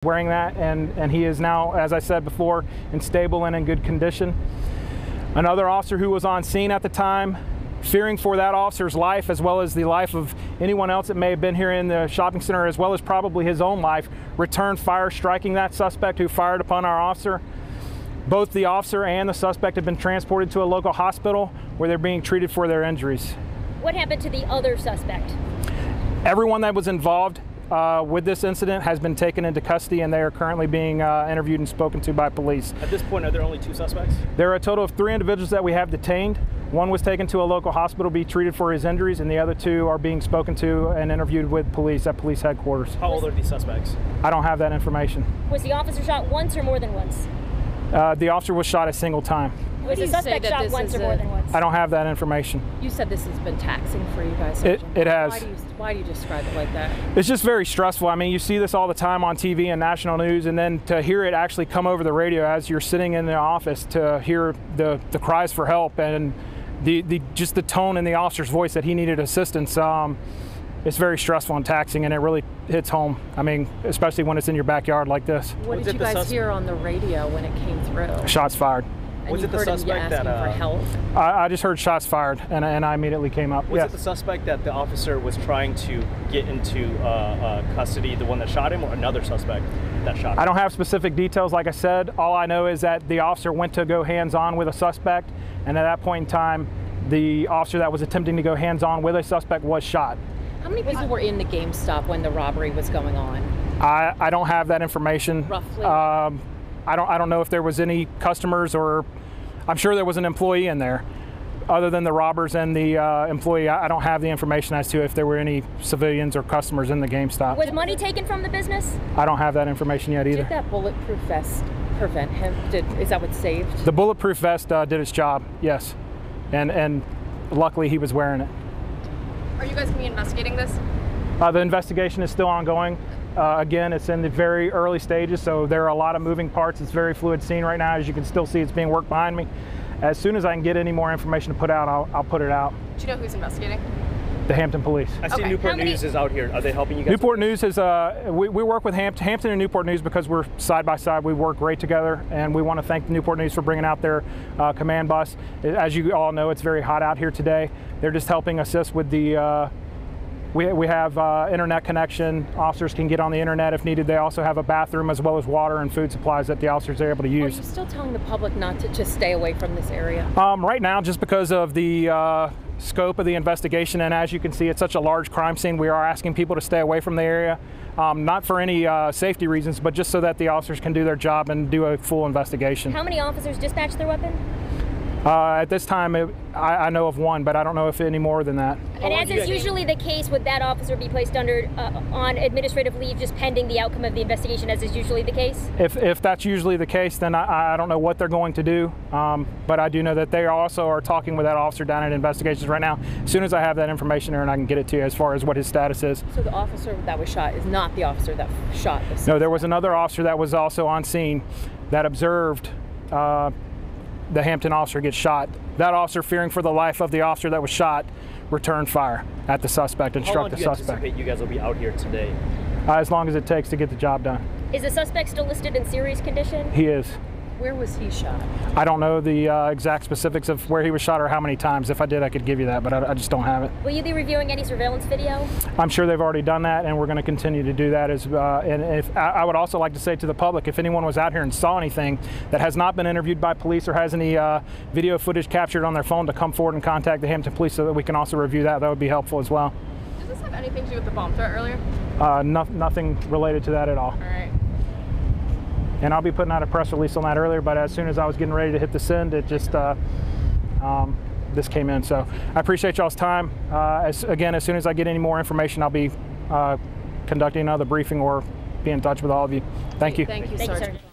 wearing that, and he is now, as I said before, in stable and in good condition. Another officer who was on scene at the time, fearing for that officer's life as well as the life of anyone else that may have been here in the shopping center, as well as probably his own life, returned fire, striking that suspect who fired upon our officer. Both the officer and the suspect have been transported to a local hospital where they're being treated for their injuries. What happened to the other suspect? Everyone that was involved with this incident has been taken into custody, and they are currently being interviewed and spoken to by police. At this point, are there only 2 suspects? There are a total of 3 individuals that we have detained. One was taken to a local hospital to be treated for his injuries, and the other 2 are being spoken to and interviewed with police at police headquarters. How old are these suspects? I don't have that information. Was the officer shot once or more than once? The officer was shot a single time. Was the suspect shot once or more than once? I don't have that information. You said this has been taxing for you guys. It has. Why do you describe it like that? It's just very stressful. I mean, you see this all the time on TV and national news, and then to hear it actually come over the radio as you're sitting in the office, to hear the cries for help and just the tone in the officer's voice that he needed assistance. It's very stressful and taxing, and it really hits home. I mean, especially when it's in your backyard like this. What did you guys hear on the radio when it came through? Shots fired. And was it the suspect that for help? I just heard shots fired, and I immediately came up. Was it the suspect that the officer was trying to get into custody, the one that shot him, or another suspect that shot him? I don't have specific details. Like I said, all I know is that the officer went to go hands-on with a suspect, and at that point in time, the officer that was attempting to go hands-on with a suspect was shot. How many people were in the GameStop when the robbery was going on? I don't have that information. Roughly. I don't know if there was any customers, or I'm sure there was an employee in there. Other than the robbers and the employee, I don't have the information as to if there were any civilians or customers in the GameStop. Was money taken from the business? I don't have that information yet either. Did that bulletproof vest prevent him? Is that what saved? The bulletproof vest did its job, yes. And luckily he was wearing it. Are you guys going to be investigating this? The investigation is still ongoing. Again, it's in the very early stages, so there are a lot of moving parts. It's a very fluid scene right now. As you can still see, it's being worked behind me. As soon as I can get any more information to put out, I'll put it out. Do you know who's investigating? The Hampton Police. I see Newport News is out here. Are they helping you guys? Newport News is, we work with Hampton and Newport News because we're side by side. We work great together, and we want to thank the Newport News for bringing out their command bus. As you all know, it's very hot out here today. They're just helping assist with the, we have internet connection. Officers can get on the internet if needed. They also have a bathroom as well as water and food supplies that the officers are able to use. Are you still telling the public not to just stay away from this area? Right now, just because of the scope of the investigation, and as you can see, it's such a large crime scene, we are asking people to stay away from the area. Not for any safety reasons, but just so that the officers can do their job and do a full investigation. How many officers dispatched their weapon? At this time, I know of 1, but I don't know if any more than that. And as is usually the case, would that officer be placed under on administrative leave just pending the outcome of the investigation, as is usually the case? If that's usually the case, then I don't know what they're going to do. But I do know that they also are talking with that officer down at investigations right now. As soon as I have that information there, and I can get it to you as far as what his status is. So the officer that was shot is not the officer that shot the suspect? No, there was another officer that was also on scene that observed the Hampton officer gets shot. That officer, fearing for the life of the officer that was shot, returned fire at the suspect and struck the suspect. How long do you anticipate you guys will be out here today? As long as it takes to get the job done. Is the suspect still listed in serious condition? He is. Where was he shot? I don't know the exact specifics of where he was shot or how many times. If I did, I could give you that, but I just don't have it. Will you be reviewing any surveillance video? I'm sure they've already done that, and we're going to continue to do that. And if I would also like to say to the public, if anyone was out here and saw anything that has not been interviewed by police or has any video footage captured on their phone, to come forward and contact the Hampton Police so that we can also review that. That would be helpful as well. Does this have anything to do with the bomb threat earlier? Nothing related to that at all. All right. And I'll be putting out a press release on that earlier, but as soon as I was getting ready to hit the send, it just, this came in. So I appreciate y'all's time. Again, as soon as I get any more information, I'll be conducting another briefing or be in touch with all of you. Thank you. Thank you, Thank you, Sergeant. sir.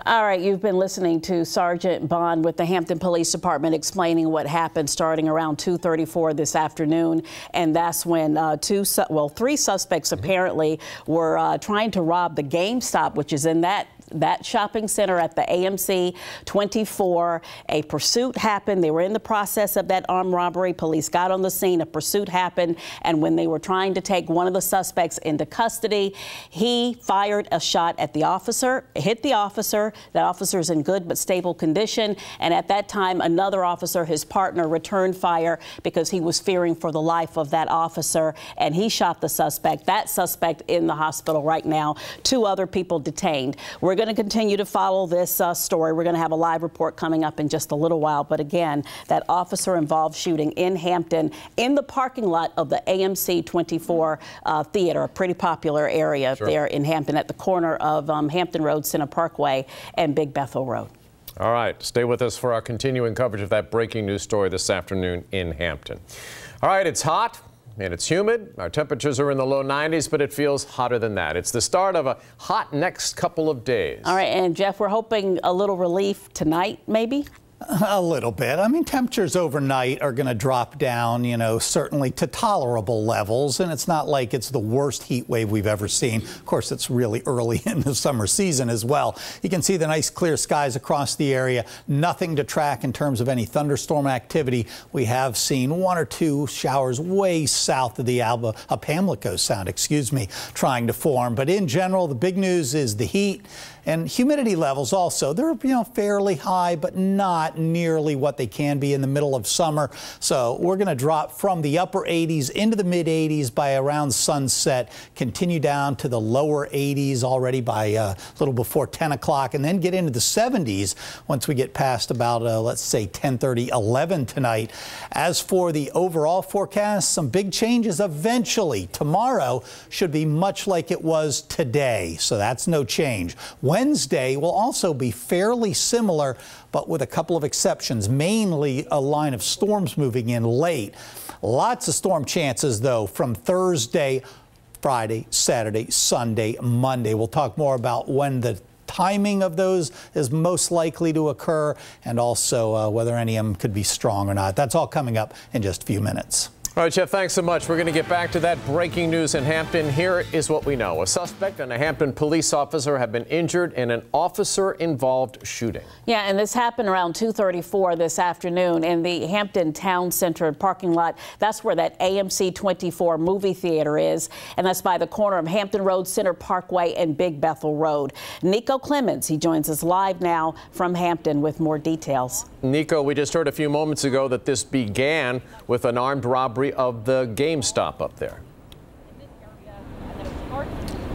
All right, you've been listening to Sergeant Bond with the Hampton Police Department explaining what happened starting around 2:34 this afternoon, and that's when 3 suspects apparently were trying to rob the GameStop, which is in that that shopping center at the AMC 24. A pursuit happened. They were in the process of that armed robbery. Police got on the scene. A pursuit happened. And when they were trying to take one of the suspects into custody, he fired a shot at the officer, hit the officer. That officer's in good but stable condition. And at that time, another officer, his partner, returned fire because he was fearing for the life of that officer. And he shot the suspect. That suspect in the hospital right now. 2 other people detained. We're going to continue to follow this story. We're going to have a live report coming up in just a little while. But again, that officer-involved shooting in Hampton in the parking lot of the AMC 24 theater, a pretty popular area there in Hampton at the corner of Hampton Road, Center Parkway, and Big Bethel Road. All right. Stay with us for our continuing coverage of that breaking news story this afternoon in Hampton. All right. It's hot. And it's humid. Our temperatures are in the low 90s, but it feels hotter than that. It's the start of a hot next couple of days. All right, and Jeff, we're hoping a little relief tonight, maybe? A little bit. I mean, temperatures overnight are going to drop down, certainly to tolerable levels. And it's not like it's the worst heat wave we've ever seen. Of course, it's really early in the summer season as well. You can see the nice clear skies across the area. Nothing to track in terms of any thunderstorm activity. We have seen 1 or 2 showers way south of the Pamlico Sound, trying to form. But in general, the big news is the heat. And humidity levels also, they're fairly high, but not nearly what they can be in the middle of summer. So we're going to drop from the upper 80s into the mid 80s by around sunset, continue down to the lower 80s already by a little before 10 o'clock, and then get into the 70s once we get past about, let's say, 10:30, 11 tonight. As for the overall forecast, some big changes eventually. Tomorrow should be much like it was today, so that's no change. Wednesday will also be fairly similar, but with a couple of exceptions, mainly a line of storms moving in late. Lots of storm chances, though, from Thursday, Friday, Saturday, Sunday, Monday. We'll talk more about when the timing of those is most likely to occur and also whether any of them could be strong or not. That's all coming up in just a few minutes. All right, Jeff, thanks so much. We're going to get back to that breaking news in Hampton. Here is what we know. A suspect and a Hampton police officer have been injured in an officer-involved shooting. Yeah, and this happened around 2:34 this afternoon in the Hampton Town Center parking lot. That's where that AMC 24 movie theater is, and that's by the corner of Hampton Road, Center Parkway, and Big Bethel Road. Nico Clemens, he joins us live now from Hampton with more details. Nico, we just heard a few moments ago that this began with an armed robbery of the GameStop up there.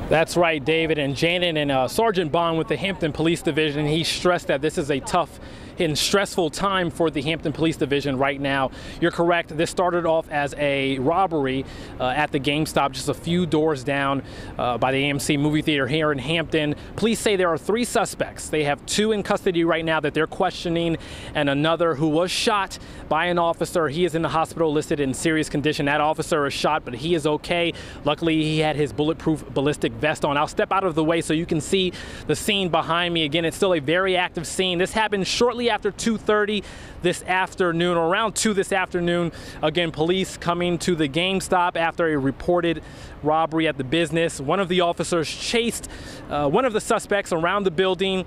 That's right, David. And Janet and Sergeant Bond with the Hampton Police Division, he stressed that this is a tough and stressful time for the Hampton Police Division right now. You're correct. This started off as a robbery at the GameStop just a few doors down by the AMC movie theater here in Hampton. Police say there are 3 suspects. They have 2 in custody right now that they're questioning, and another who was shot by an officer. He is in the hospital listed in serious condition. That officer is shot, but he is okay. Luckily, he had his bulletproof ballistic vest on. I'll step out of the way so you can see the scene behind me. Again, it's still a very active scene. This happened shortly after 2:30 this afternoon, or around 2 this afternoon. Again, police coming to the GameStop after a reported robbery at the business. One of the officers chased one of the suspects around the building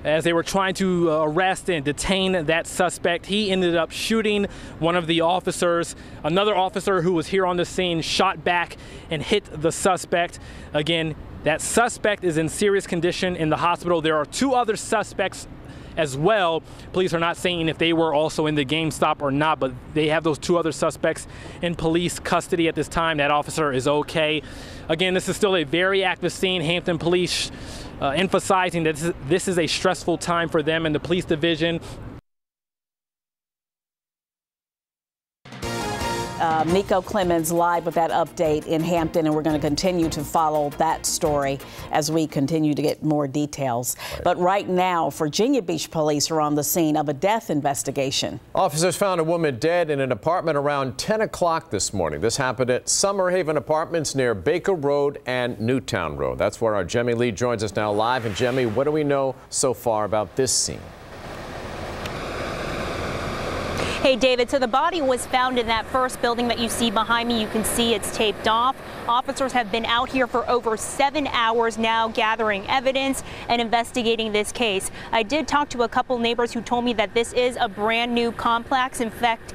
as they were trying to arrest and detain that suspect. He ended up shooting one of the officers. Another officer who was here on the scene shot back and hit the suspect. Again, that suspect is in serious condition in the hospital. There are 2 other suspects as well. Police are not saying if they were also in the GameStop or not, but they have those 2 other suspects in police custody at this time. That officer is okay. Again, this is still a very active scene. Hampton Police emphasizing that this is a stressful time for them and the police division. Nico Clemens live with that update in Hampton, and we're going to continue to follow that story as we continue to get more details. Right. But right now, Virginia Beach police are on the scene of a death investigation. Officers found a woman dead in an apartment around 10 o'clock this morning. This happened at Summer Haven Apartments near Baker Road and Newtown Road. That's where our Jemmy Lee joins us now live. And Jemmy, what do we know so far about this scene? Hey, Hey, David, so the body was found in that first building that you see behind me. You can see it's taped off. Officers have been out here for over 7 hours now gathering evidence and investigating this case. I did talk to a couple neighbors who told me that this is a brand new complex. In fact,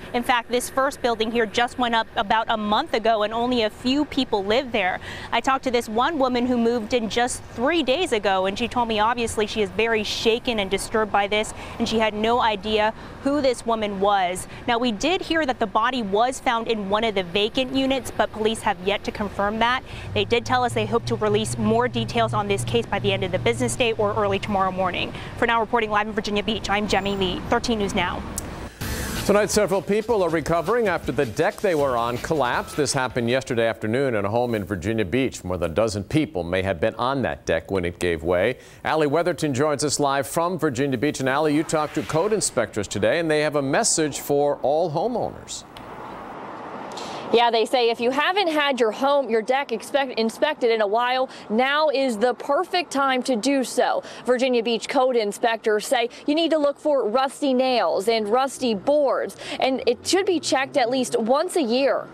this first building here just went up about a month ago and only a few people live there. I talked to this one woman who moved in just 3 days ago, and she told me obviously she is very shaken and disturbed by this, and she had no idea who this woman was. Now, we did hear that the body was found in one of the vacant units, but police have yet to confirm that. They did tell us they hope to release more details on this case by the end of the business day or early tomorrow morning. For now, reporting live in Virginia Beach, I'm Jemmy Lee, 13 News Now. Tonight, several people are recovering after the deck they were on collapsed. This happened yesterday afternoon in a home in Virginia Beach. More than a dozen people may have been on that deck when it gave way. Allie Weatherton joins us live from Virginia Beach. And Allie, you talked to code inspectors today, and they have a message for all homeowners. Yeah, they say if you haven't had your deck inspected in a while, now is the perfect time to do so. Virginia Beach code inspectors say you need to look for rusty nails and rusty boards, and it should be checked at least once a year.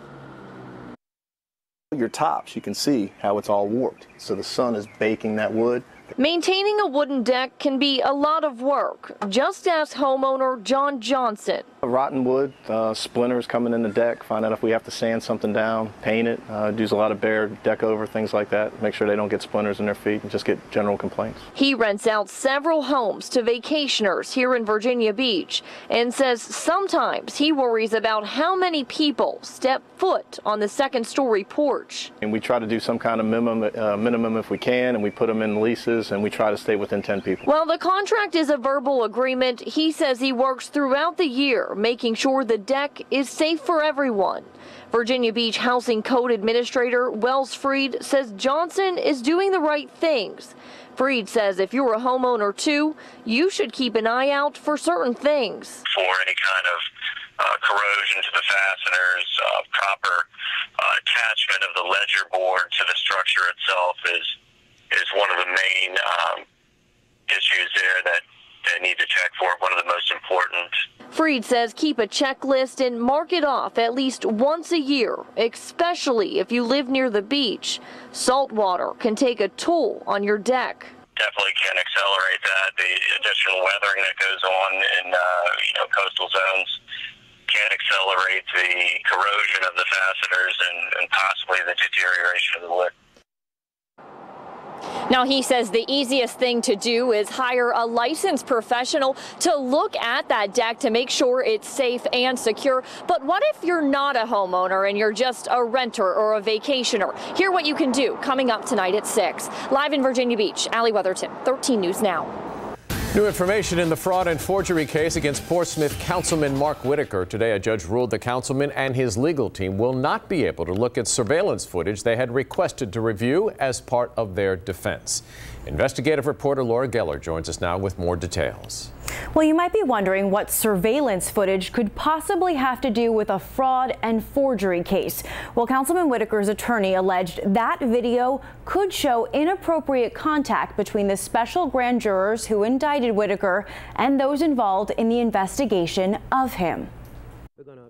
Your tops, you can see how it's all warped. So the sun is baking that wood. Maintaining a wooden deck can be a lot of work. Just ask homeowner John Johnson. Rotten wood, splinters coming in the deck, find out if we have to sand something down, paint it, use a lot of bare deck over, things like that. Make sure they don't get splinters in their feet and just get general complaints. He rents out several homes to vacationers here in Virginia Beach and says sometimes he worries about how many people step foot on the second-story porch. And we try to do some kind of minimum if we can, and we put them in leases, and we try to stay within 10 people. While the contract is a verbal agreement, he says he works throughout the year making sure the deck is safe for everyone. Virginia Beach Housing Code Administrator Wells Freed says Johnson is doing the right things. Freed says if you're a homeowner too, you should keep an eye out for certain things. For any kind of corrosion to the fasteners, proper attachment of the ledger board to the structure itself is one of the main issues there that they need to check for, one of the most important. Freed says keep a checklist and mark it off at least once a year, especially if you live near the beach. Salt water can take a toll on your deck. Definitely can accelerate that. The additional weathering that goes on in coastal zones can accelerate the corrosion of the fasteners and possibly the deterioration of the wood. Now, he says the easiest thing to do is hire a licensed professional to look at that deck to make sure it's safe and secure. But what if you're not a homeowner and you're just a renter or a vacationer? Hear what you can do coming up tonight at 6. Live in Virginia Beach, Allie Weatherton, 13 News Now. New information in the fraud and forgery case against Portsmouth Councilman Mark Whitaker. Today, a judge ruled the councilman and his legal team will not be able to look at surveillance footage they had requested to review as part of their defense. Investigative reporter Laura Geller joins us now with more details. Well, you might be wondering what surveillance footage could possibly have to do with a fraud and forgery case. Well, Councilman Whitaker's attorney alleged that video could show inappropriate contact between the special grand jurors who indicted Whitaker and those involved in the investigation of him.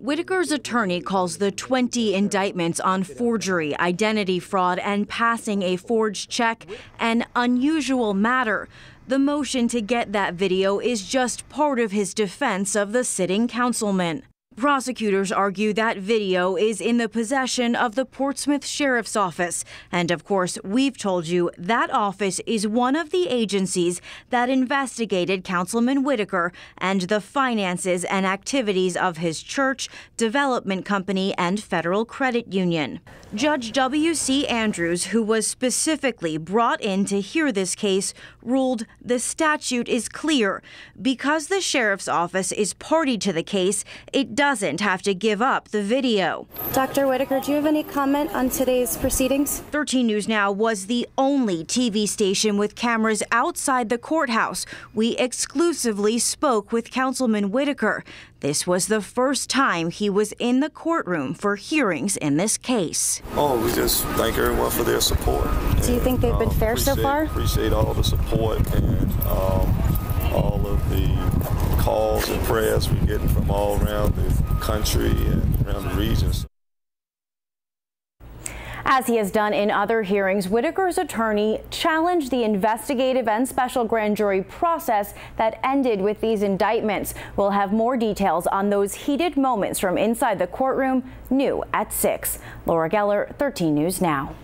Whitaker's attorney calls the 20 indictments on forgery, identity fraud, and passing a forged check an unusual matter. The motion to get that video is just part of his defense of the sitting councilman. Prosecutors argue that video is in the possession of the Portsmouth Sheriff's Office. And of course, we've told you that office is one of the agencies that investigated Councilman Whitaker and the finances and activities of his church, development company, and federal credit union. Judge W.C. Andrews, who was specifically brought in to hear this case, ruled the statute is clear. Because the sheriff's office is party to the case, it doesn't have to give up the video. Dr. Whitaker, do you have any comment on today's proceedings? 13 News Now was the only TV station with cameras outside the courthouse. We exclusively spoke with Councilman Whitaker. This was the first time he was in the courtroom for hearings in this case. Oh, we just thank everyone for their support. Do you think they've been fair so far? Appreciate all the support, and all of the calls and prayers we're getting from all around the country and around the regions. As he has done in other hearings, Whitaker's attorney challenged the investigative and special grand jury process that ended with these indictments. We'll have more details on those heated moments from inside the courtroom, new at 6. Laura Geller, 13 News Now.